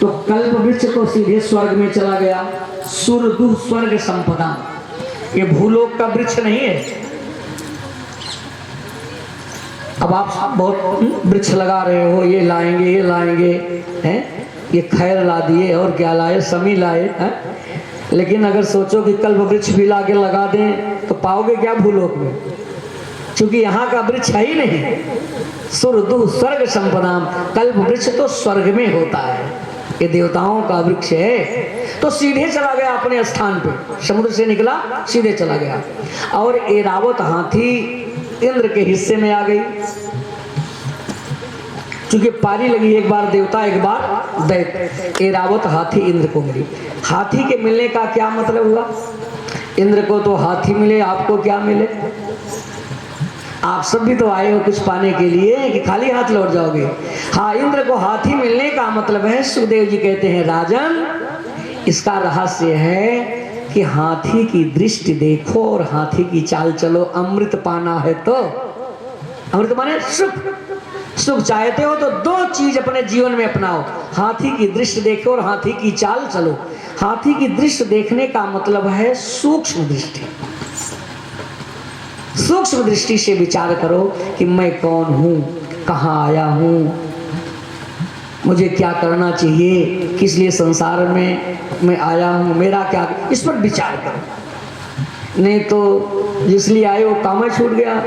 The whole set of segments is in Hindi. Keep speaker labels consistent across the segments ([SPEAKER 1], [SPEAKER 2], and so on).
[SPEAKER 1] तो कल्प वृक्ष तो सीधे स्वर्ग में चला गया। सुरदु स्वर्ग संपदा, ये भूलोक का वृक्ष नहीं है। अब आप बहुत वृक्ष लगा रहे हो, ये लाएंगे ये लाएंगे हैं, ये खैर ला दिए और क्या लाए, समी लाए हैं। लेकिन अगर सोचो कि कल्प वृक्ष भी ला के लगा दें तो पाओगे क्या भूलोक में, क्योंकि यहाँ का वृक्ष है ही नहीं। सुरदु स्वर्ग संपदाम, कल्प वृक्ष तो स्वर्ग में होता है, ये देवताओं का वृक्ष है। तो सीधे चला गया अपने स्थान पे, समुद्र से निकला सीधे चला गया। और ऐरावत हाथी इंद्र के हिस्से में आ गई, क्योंकि पारी लगी, एक बार देवता एक बार दैत्य। ऐरावत हाथी इंद्र को मिली। हाथी के मिलने का क्या मतलब हुआ? इंद्र को तो हाथी मिले, आपको क्या मिले? आप सब भी तो आए हो कुछ पाने के लिए कि खाली हाथ लौट जाओगे? हाँ, इंद्र को हाथी मिलने का मतलब है, सुखदेव जी कहते हैं राजन, इसका रहस्य है कि हाथी की दृष्टि देखो और हाथी की चाल चलो। अमृत पाना है तो, अमृत माने सुख, सुख चाहते हो तो दो चीज अपने जीवन में अपनाओ, हाथी की दृष्टि देखो और हाथी की चाल चलो। हाथी की दृष्टि देखने का मतलब है सूक्ष्म दृष्टि। सूक्ष्म दृष्टि से विचार करो कि मैं कौन हूं, कहां आया हूं, मुझे क्या करना चाहिए, किस लिए संसार में मैं आया हूं, मेरा क्या, इस पर विचार करो। नहीं तो जिसलिए आए वो काम छूट गया।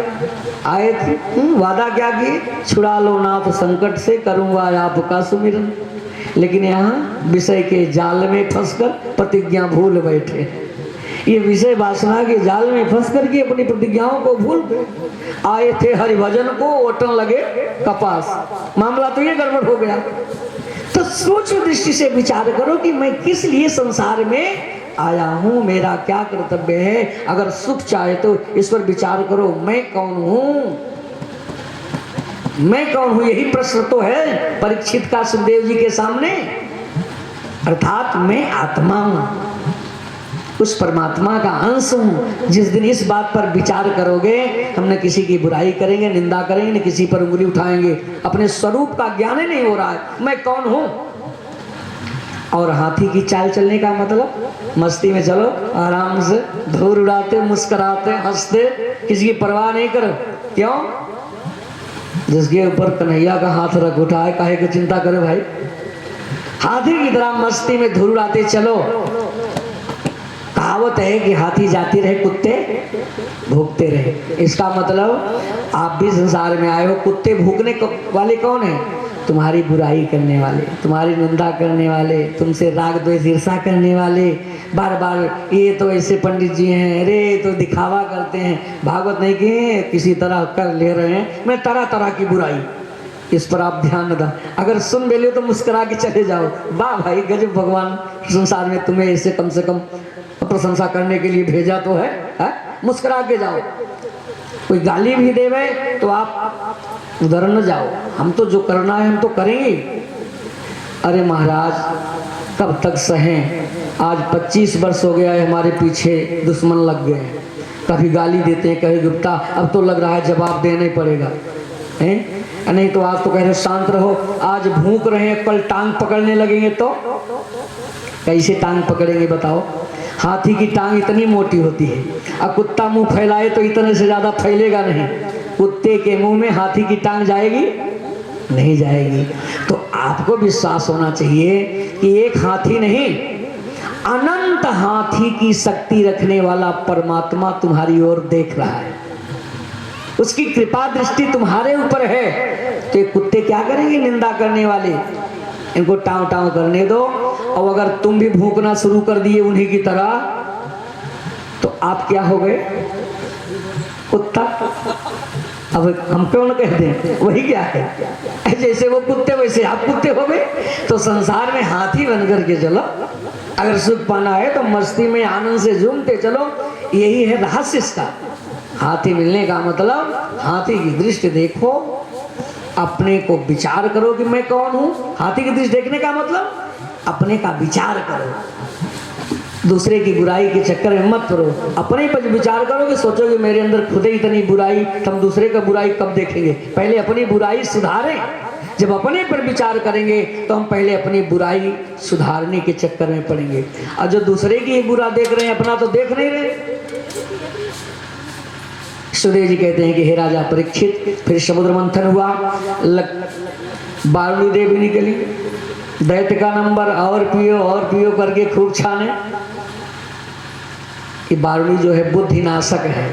[SPEAKER 1] आए थे वादा क्या किए, छुड़ा लो नाथ संकट से, करूंगा आपका सुमिरन। लेकिन यहाँ विषय के जाल में फंसकर प्रतिज्ञा भूल बैठे। ये विषय वासना के जाल में फंस करके अपनी प्रतिज्ञाओं को भूल गए। आए थे हरिभजन को, ओटन लगे कपास, मामला तो ये गड़बड़ हो गया। तो सूक्ष्म दृष्टि से विचार करो कि मैं किस लिए संसार में आया हूं, मेरा क्या कर्तव्य है। अगर सुख चाहे तो इस पर विचार करो, मैं कौन हूं, मैं कौन हूं, यही प्रश्न तो है परीक्षित का सुखदेव जी के सामने। अर्थात मैं आत्मा हूं, उस परमात्मा का अंश हूं। जिस दिन इस बात पर विचार करोगे, हम न किसी की बुराई करेंगे, निंदा करेंगे, न किसी पर उंगली उठाएंगे। अपने स्वरूप का ज्ञान ही नहीं हो रहा है, मैं कौन हूं। और हाथी की चाल चलने का मतलब, मस्ती में चलो, आराम से धूल उड़ाते, मुस्कुराते, हंसते, किसी की परवाह नहीं करो। क्यों? जिसके ऊपर कन्हैया का हाथ रख उठा है, काहे की चिंता करे भाई। हाथी की तरह मस्ती में धूल उड़ाते चलो। कहावत है कि हाथी जाती रहे कुत्ते भूखते रहे। इसका मतलब आप भी संसार में आए हो, कुत्ते भूखने वाले कौन है? तुम्हारी बुराई करने वाले, तुम्हारी निंदा करने वाले, तुमसे राग द्वेष ईर्षा करने वाले, बार बार ये तो ऐसे पंडित जी हैं, अरे तो दिखावा करते हैं, भागवत नहीं किए, किसी तरह कर ले रहे हैं, मैं तरह तरह की बुराई। इस पर आप ध्यान दें। अगर सुन बेले तो मुस्कुरा के चले जाओ, वाह भाई गजब, भगवान संसार में तुम्हें ऐसे कम से कम प्रशंसा करने के लिए भेजा तो है? मुस्कुरा के जाओ। कोई गाली भी देवे तो आप उधर न जाओ, हम तो जो करना है हम तो करेंगे। अरे महाराज कब तक सहें, आज 25 वर्ष हो गया है हमारे पीछे दुश्मन लग गए हैं। कभी गाली देते हैं, कभी गुप्ता, अब तो लग रहा है जवाब देना ही पड़ेगा हैं? नहीं तो आज तो कह रहे शांत रहो, आज भूख रहे हैं, कल टांग पकड़ने लगेंगे तो कैसे टांग पकड़ेंगे बताओ? हाथी की टांग इतनी मोटी होती है, अब कुत्ता मुंह फैलाए तो इतने से ज्यादा फैलेगा नहीं। कुत्ते के मुंह में हाथी की टांग जाएगी? नहीं जाएगी। तो आपको विश्वास होना चाहिए कि एक हाथी नहीं, अनंत हाथी की शक्ति रखने वाला परमात्मा तुम्हारी ओर देख रहा है, उसकी कृपा दृष्टि तुम्हारे ऊपर है। तो कुत्ते क्या करेंगे? निंदा करने वाले, इनको टाँव टाँव करने दो। और अगर तुम भी भूखना शुरू कर दिए उन्हीं की तरह, तो आप क्या हो गए? कुत्ता। अब हम क्यों न कह दें, वही क्या है, जैसे वो कुत्ते वैसे आप कुत्ते हो गए। तो संसार में हाथी बनकर के चलो, अगर सुख पाना है तो मस्ती में आनंद से झूमते चलो। यही है रहस्य इसका। हाथी मिलने का मतलब, हाथी की दृष्टि देखो, अपने को विचार करो कि मैं कौन हूं। हाथी की दृष्टि देखने का मतलब अपने का विचार करो, दूसरे की बुराई के चक्कर में मत करो। अपने पर विचार करो कि सोचो कि मेरे अंदर खुद ही इतनी बुराई, हम दूसरे का बुराई कब देखेंगे। पहले अपनी बुराई सुधारें, जब अपने पर विचार करेंगे तो हम पहले अपनी बुराई सुधारने के चक्कर में पड़ेंगे, और जो दूसरे की बुरा देख रहे हैं अपना तो देख नहीं रहे। सुदेव जी कहते हैं कि हे राजा परीक्षित, फिर समुद्र मंथन हुआ, बारुणी देवी निकली, दैत्य का नंबर और पियो करके खूब छाने। कि बारुणी जो है बुद्धि नाशक है,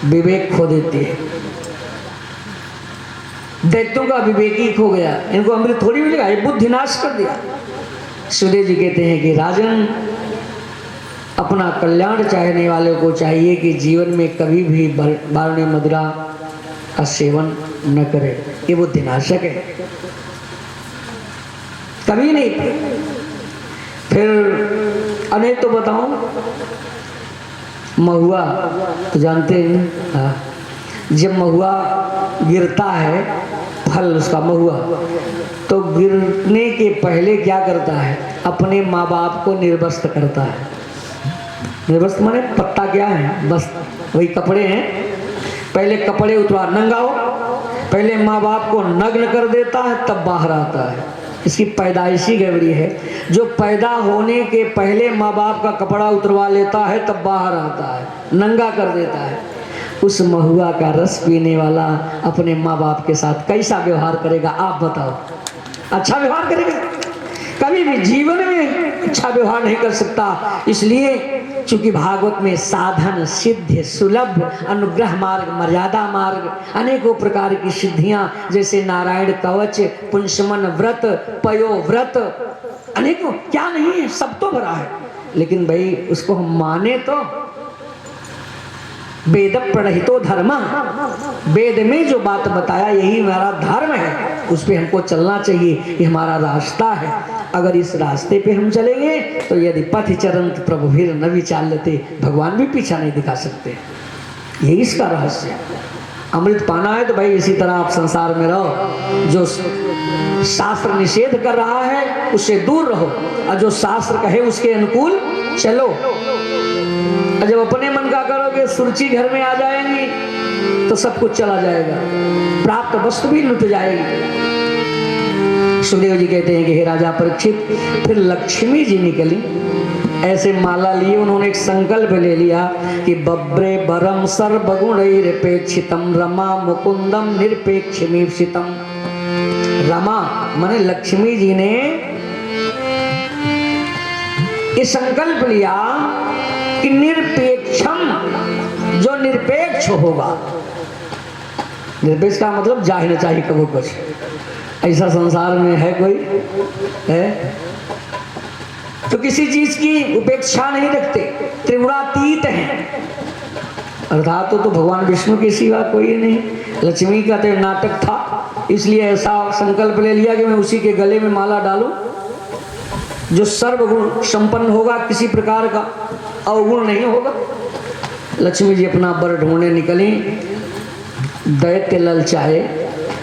[SPEAKER 1] विवेक खो देती है। दैत्यों का विवेक ही खो गया, इनको अमृत थोड़ी मिलेगा, ये बुद्धि नाश कर दिया। सुदेव जी कहते हैं कि राजन, अपना कल्याण चाहने वाले को चाहिए कि जीवन में कभी भी बारुणी मदिरा का सेवन न करे, ये बुद्धिनाशक है, कभी नहीं। फिर अनेक तो बताऊं, महुआ तो जानते हैं, हाँ, जब महुआ गिरता है, फल उसका महुआ, तो गिरने के पहले क्या करता है, अपने माँ बाप को निर्वस्त्र करता है। निर्वस्त्र माने पत्ता क्या है, बस वही कपड़े हैं, पहले कपड़े उतरा, नंगा हो, पहले माँ बाप को नग्न कर देता है तब बाहर आता है। इसकी पैदाइशी गड़बड़ी है, जो पैदा होने के पहले माँ बाप का कपड़ा उतरवा लेता है तब बाहर आता है, नंगा कर देता है। उस महुआ का रस पीने वाला अपने माँ बाप के साथ कैसा व्यवहार करेगा आप बताओ? अच्छा व्यवहार करेगा? कभी भी जीवन में अच्छा व्यवहार नहीं कर सकता। इसलिए चूंकि भागवत में साधन, सिद्ध, सुलभ, अनुग्रह मार्ग, मर्यादा मार्ग, अनेकों प्रकार की सिद्धियां, जैसे नारायण कवच, पुंसमन व्रत, पयो व्रत, अनेकों क्या नहीं है, सब तो भरा है। लेकिन भाई उसको हम माने तो, वेद प्रणहितो धर्म, वेद में जो बात बताया यही हमारा धर्म है, उस पे हमको चलना चाहिए, ये हमारा रास्ता है। अगर इस रास्ते पे हम चलेंगे तो यदि पथ चरंत प्रभु भीर न विचार लेते, भगवान भी पीछा नहीं दिखा सकते। यही इसका रहस्य है। अमृत पाना है तो भाई इसी तरह आप संसार में रहो, जो शास्त्र निषेध कर रहा है उससे दूर रहो, और जो शास्त्र कहे उसके अनुकूल चलो। और जब अपने मन का करोगे, सुरुचि घर में आ जाएंगी तो सब कुछ चला जाएगा, प्राप्त वस्तु भी लुट जाएगी। सुखदेव जी कहते हैं कि हे राजा परीक्षित, फिर लक्ष्मी जी निकली, ऐसे माला लिए उन्होंने एक संकल्प ले लिया कि बब्रे बरम सर्वगुणैरपेक्षितम रमा मुकुंदम निरपेक्षमीप्सितम। रमा माने लक्ष्मी जी ने ये संकल्प लिया कि निरपेक्षम, जो निरपेक्ष होगा, निरपेक्ष का मतलब जाहिर चाहिए कबो कुछ, ऐसा संसार में है कोई है तो किसी चीज की उपेक्षा नहीं रखते, त्रिगुणातीत हैं। अर्थात तो भगवान विष्णु के सिवा कोई नहीं। लक्ष्मी का तो नाटक था, इसलिए ऐसा संकल्प ले लिया कि मैं उसी के गले में माला डालूं, जो सर्वगुण संपन्न होगा, किसी प्रकार का अवगुण नहीं होगा। लक्ष्मी जी अपना बर ढूंढने निकली, दैत्य ललचाए,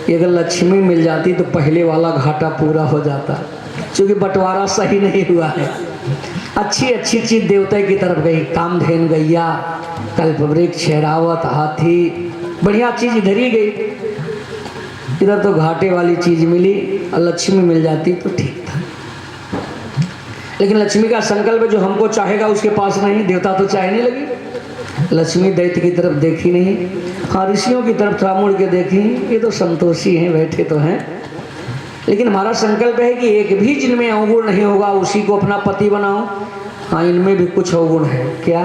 [SPEAKER 1] अगर लक्ष्मी मिल जाती तो पहले वाला घाटा पूरा हो जाता, क्योंकि बंटवारा सही नहीं हुआ है। अच्छी अच्छी चीज देवता की तरफ गई, कामधेन गैया, कल्पवृक्ष, ऐरावत, हाथी, बढ़िया चीज इधर ही गई, इधर तो घाटे वाली चीज मिली। और लक्ष्मी मिल जाती तो ठीक था, लेकिन लक्ष्मी का संकल्प जो हमको चाहेगा उसके पास नहीं, देवता तो चाहने लगी। लक्ष्मी दैत्य की तरफ देखी नहीं, हाँ ऋषियों की तरफ थोड़ा मुड़ के देखी, ये तो संतोषी हैं, बैठे तो हैं, लेकिन हमारा संकल्प है कि एक भी जिनमें अवगुण नहीं होगा उसी को अपना पति बनाओ। हाँ इनमें भी कुछ अवगुण है, क्या?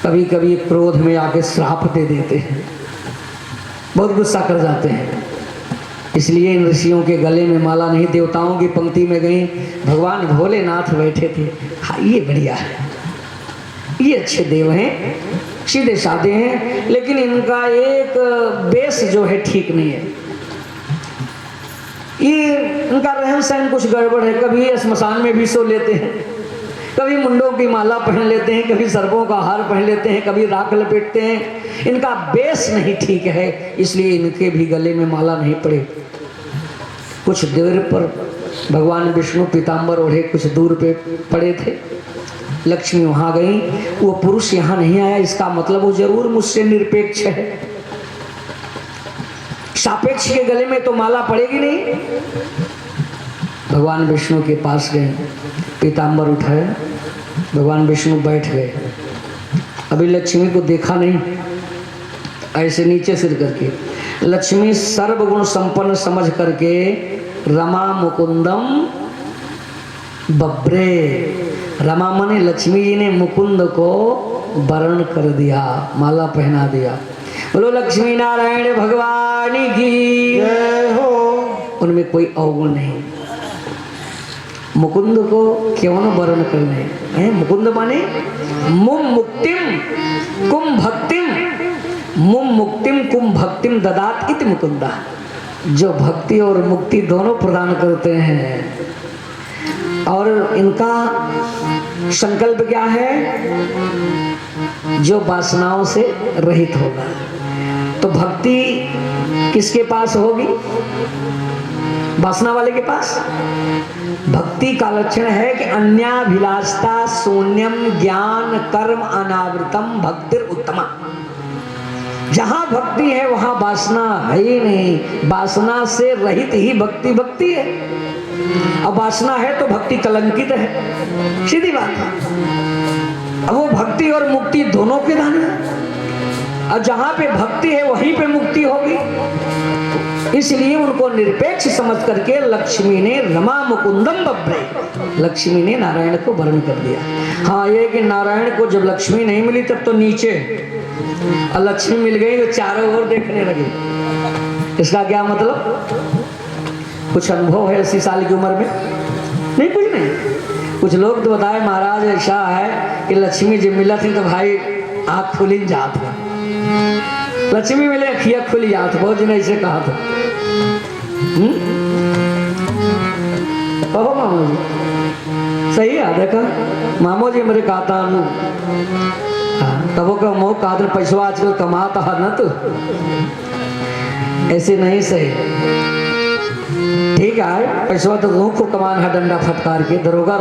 [SPEAKER 1] कभी कभी क्रोध में आके श्राप दे देते हैं, बहुत गुस्सा कर जाते हैं। इसलिए इन ऋषियों के गले में माला नहीं, देवताओं की पंक्ति में गई, भगवान भोलेनाथ बैठे थे। हाँ ये बढ़िया है, ये अच्छे देव हैं, सीधे साधे हैं, लेकिन इनका एक बेस जो है ठीक नहीं है, ये इनका रहन सहन कुछ गड़बड़ है। कभी स्मशान में भी सो लेते हैं, कभी मुंडों की माला पहन लेते हैं, कभी सर्पों का हार पहन लेते हैं, कभी राख लपेटते हैं। इनका बेस नहीं ठीक है, इसलिए इनके भी गले में माला नहीं पड़े। कुछ देर पर भगवान विष्णु पीताम्बर ओढ़े कुछ दूर पे पड़े थे। लक्ष्मी वहां गई, वो पुरुष यहाँ नहीं आया, इसका मतलब वो जरूर मुझसे निरपेक्ष है। सापेक्ष के गले में तो माला पड़ेगी नहीं। भगवान विष्णु के पास गए, पीताम्बर उठाए, भगवान विष्णु बैठ गए। अभी लक्ष्मी को देखा नहीं, ऐसे नीचे सिर करके। लक्ष्मी सर्वगुण संपन्न समझ करके रमा मुकुंदम बब्रे, रमा माने लक्ष्मी जी ने मुकुंद को वरण कर दिया, माला पहना दिया। बोलो लक्ष्मी नारायण भगवान की जय हो। उनमें कोई अवगुण नहीं। मुकुंद को क्यों न वरण करने हैं? मुकुंद माने मुम मुक्तिम कुम भक्तिम, मुम मुक्तिम कुम भक्तिम ददात इति मुकुंदा, जो भक्ति और मुक्ति दोनों प्रदान करते हैं। और इनका संकल्प क्या है? जो वासनाओं से रहित होगा। तो भक्ति किसके पास होगी? वासना वाले के पास। भक्ति का लक्षण है कि अन्याभिलाषता शून्यम ज्ञान कर्म अनावृतम भक्तिर उत्तमा। जहां भक्ति है वहां वासना है ही नहीं, वासना से रहित ही भक्ति भक्ति है। अब वासना है तो भक्ति कलंकित है, सीधी बात है। अब वो भक्ति और मुक्ति दोनों के दान है, और जहां पे भक्ति है वहीं पे मुक्ति होगी। इसलिए उनको निरपेक्ष समझ करके लक्ष्मी ने रमा मुकुंदम बब्रे, लक्ष्मी ने नारायण को वर्ण कर दिया। हाँ, ये कि नारायण को जब लक्ष्मी नहीं मिली तब तो नीचे, और लक्ष्मी मिल गई तो चारों ओर देखने लगे। इसका क्या मतलब? कुछ अनुभव है 80 साल की उम्र में? नहीं, कुछ नहीं। कुछ लोग तो बताए महाराज ऐसा है कि लक्ष्मी जब मिला थी तो भाई आँख खुली जात है, लक्ष्मी मिले अखिया खुली जात। बहुत जन ऐसे कहा था। कहो मामो जी, सही है। देखा मामो जी मेरे कहता हूँ, तबो का मोह कादर पैसा आजकल कमाता है न, तो ऐसे नहीं सही। ठीक है, पैसा तो को कमान है, डंडा फटकार के दरोगा